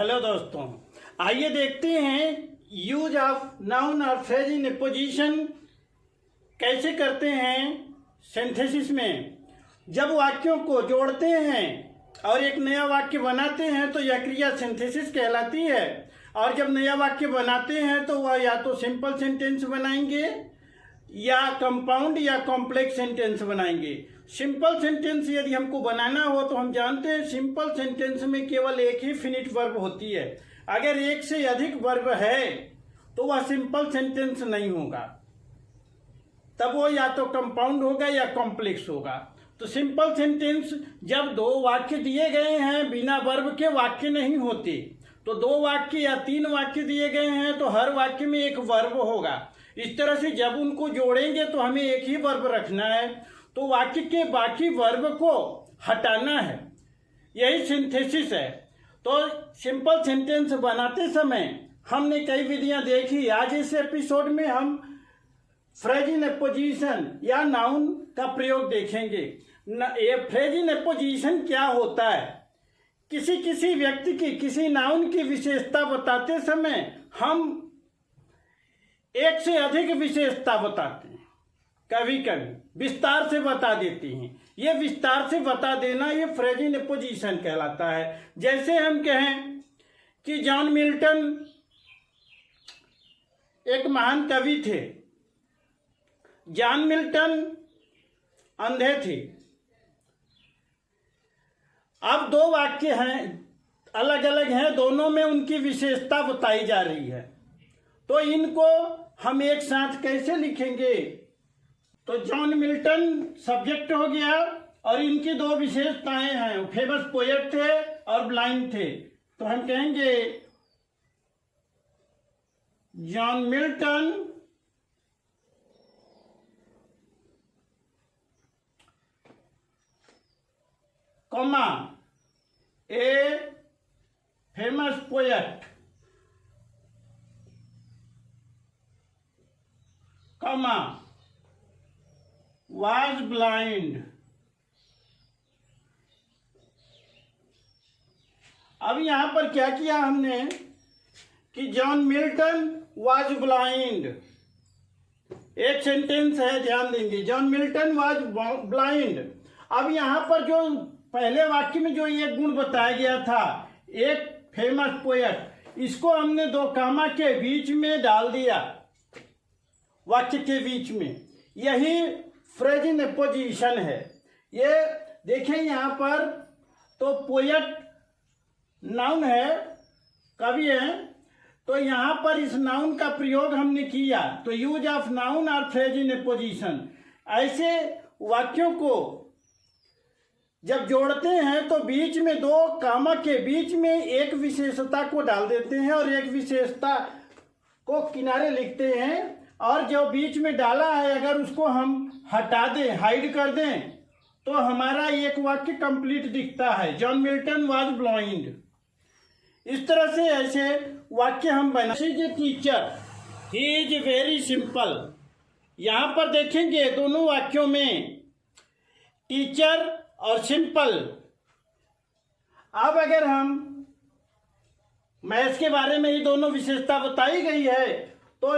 Hello दोस्तों, आइए देखते हैं यूज ऑफ नाउन और फ्रेज इन पोजीशन कैसे करते हैं सिंथेसिस में। जब वाक्यों को जोड़ते हैं और एक नया वाक्य बनाते हैं तो यह क्रिया सिंथेसिस कहलाती है। और जब नया वाक्य बनाते हैं तो वह या तो सिंपल सेंटेंस बनाएंगे या कंपाउंड या कॉम्प्लेक्स सेंटेंस बनाएंगे। सिंपल सेंटेंस यदि हमको बनाना हो तो हम जानते हैं सिंपल सेंटेंस में केवल एक ही फिनिट वर्ब होती है। अगर एक से अधिक वर्ब है तो वह सिंपल सेंटेंस नहीं होगा, तब वो या तो कंपाउंड होगा या कॉम्प्लेक्स होगा। तो सिंपल सेंटेंस जब दो वाक्य दिए गए हैं, बिना वर्ब के वाक्य नहीं होते। तो दो वाक्य या तीन वाक्य दिए गए हैं तो हर वाक्य में एक वर्ब होगा। इस तरह से जब उनको जोड़ेंगे तो हमें एक ही वर्ब रखना है, तो वाक्य के बाकी वर्ब को हटाना है। यही सिंथेसिस है। तो सिंपल सेंटेंस बनाते समय हमने कई विधियां देखी। आज इस एपिसोड में हम फ्रेज इन पोजीशन या नाउन का प्रयोग देखेंगे। ये फ्रेज इन पोजीशन क्या होता है? किसी व्यक्ति की, किसी नाउन की विशेषता बताते समय हम एक से अधिक विशेषता बताते हैं, कभी कभी विस्तार से बता देते हैं। ये विस्तार से बता देना ये फ्रेज इन पोजीशन कहलाता है। जैसे हम कहें कि जॉन मिल्टन एक महान कवि थे। जॉन मिल्टन अंधे थे। अब दो वाक्य हैं, अलग अलग हैं, दोनों में उनकी विशेषता बताई जा रही है। तो इनको हम एक साथ कैसे लिखेंगे? तो जॉन मिल्टन सब्जेक्ट हो गया और इनकी दो विशेषताएं हैं, फेमस पोएट थे और ब्लाइंड थे। तो हम कहेंगे John Milton comma A famous poet comma was blind। अब यहां पर क्या किया हमने कि जॉन मिल्टन was blind। एक सेंटेंस है, ध्यान देंगे, जॉन मिल्टन was blind। अब यहां पर जो पहले वाक्य में जो ये गुण बताया गया था, एक फेमस पोएट, इसको हमने दो कामा के बीच में डाल दिया, वाक्य के बीच में। यही फ्रेज इन पोजीशन है। ये देखें यहाँ पर तो पोएट नाउन है, कवि है, तो यहाँ पर इस नाउन का प्रयोग हमने किया। तो यूज ऑफ नाउन और फ्रेज इन पोजीशन, ऐसे वाक्यों को जब जोड़ते हैं तो बीच में दो कामा के बीच में एक विशेषता को डाल देते हैं और एक विशेषता को किनारे लिखते हैं। और जो बीच में डाला है अगर उसको हम हटा दें, हाइड कर दें, तो हमारा एक वाक्य कंप्लीट दिखता है, जॉन मिल्टन वाज ब्लाइंड। इस तरह से ऐसे वाक्य हम बना। Teacher he is very simple. यहाँ पर देखेंगे दोनों वाक्यों में टीचर और सिंपल। अब अगर हम महेश के बारे में ही दोनों विशेषता बताई गई है तो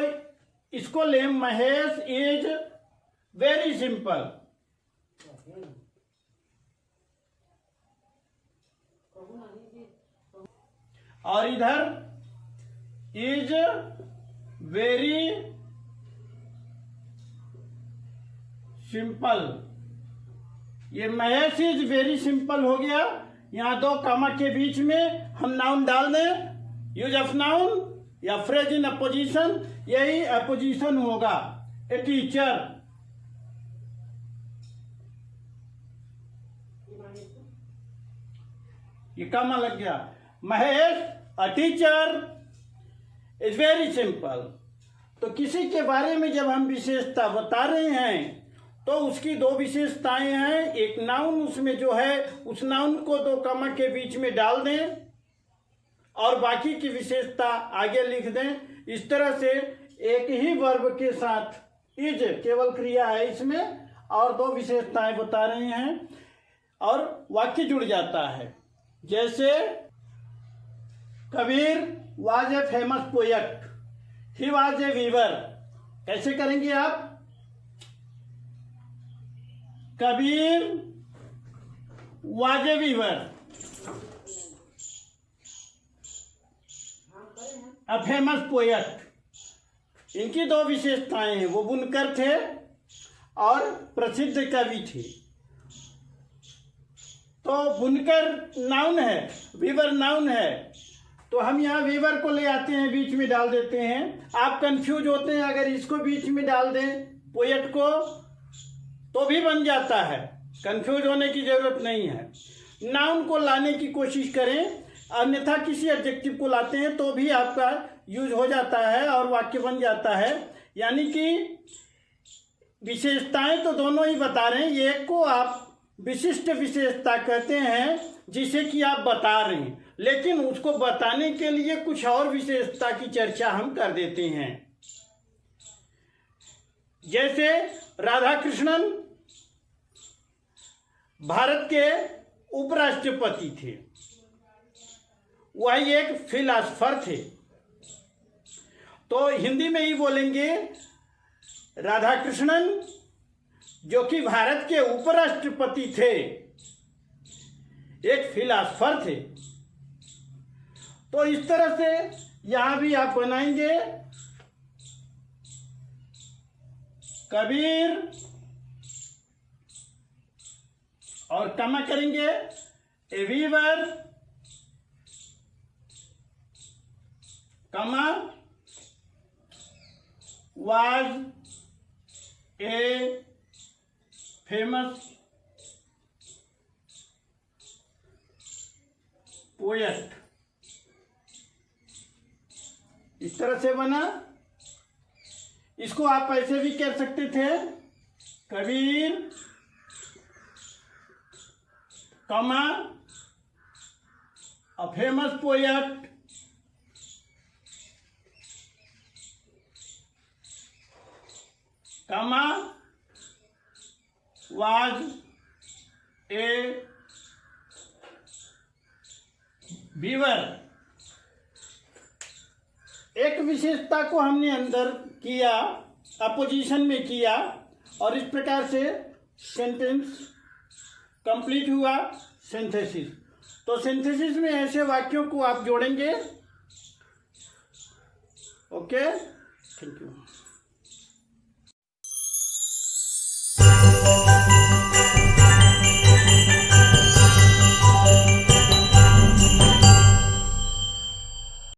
इसको ले, महेश इज वेरी सिंपल। और इधर इज वेरी सिंपल। ये महेश इज वेरी सिंपल हो गया। यहां दो कामा के बीच में हम नाउन डाल दें, यूज ऑफ नाउन या फ्रेज इन अपोजिशन, यही अपोजिशन होगा। ए टीचर, ये कामा लग गया। Mahesh a teacher is very simple. तो किसी के बारे में जब हम विशेषता बता रहे हैं तो उसकी दो विशेषताएं हैं। एक नाउन उसमें जो है उस नाउन को दो कामा के बीच में डाल दें और बाकी की विशेषता आगे लिख दें। इस तरह से एक ही वर्ब के साथ इज केवल क्रिया है इसमें और दो विशेषताएं बता रहे हैं और वाक्य जुड़ जाता है। जैसे Kabir was a famous poet, he was a weaver. कैसे करेंगे आप? Kabir was a weaver, a famous poet. इनकी दो विशेषताएं हैं, वो बुनकर थे और प्रसिद्ध कवि थे। तो बुनकर नाउन है, वीवर नाउन है, तो हम यहाँ वीवर को ले आते हैं, बीच में डाल देते हैं। आप कंफ्यूज होते हैं, अगर इसको बीच में डाल दें पोएट को तो भी बन जाता है, कंफ्यूज होने की जरूरत नहीं है। नाउन को लाने की कोशिश करें, अन्यथा किसी एडजेक्टिव को लाते हैं तो भी आपका यूज हो जाता है और वाक्य बन जाता है। यानी कि विशेषताएं तो दोनों ही बता रहे हैं, एक को आप विशिष्ट विशेषता कहते हैं जिसे कि आप बता रहे हैं, लेकिन उसको बताने के लिए कुछ और विशेषता की चर्चा हम कर देते हैं। जैसे राधा कृष्णन भारत के उपराष्ट्रपति थे, वह एक फिलासफर थे, तो हिंदी में ही बोलेंगे राधा कृष्णन जो कि भारत के उपराष्ट्रपति थे, एक फिलासफर थे। तो इस तरह से यहां भी आप बनाएंगे कबीर और कमा करेंगे ए वीवर, कमा वाज ए फेमस पोएट। इस तरह से बना। इसको आप ऐसे भी कह सकते थे, कबीर कमा अ फेमस पोएट कमा वाज ए वीवर। एक विशेषता को हमने अंदर किया, अपोजिशन में किया, और इस प्रकार से सेंटेंस कंप्लीट हुआ। सिंथेसिस, तो सिंथेसिस में ऐसे वाक्यों को आप जोड़ेंगे। Okay, thank you.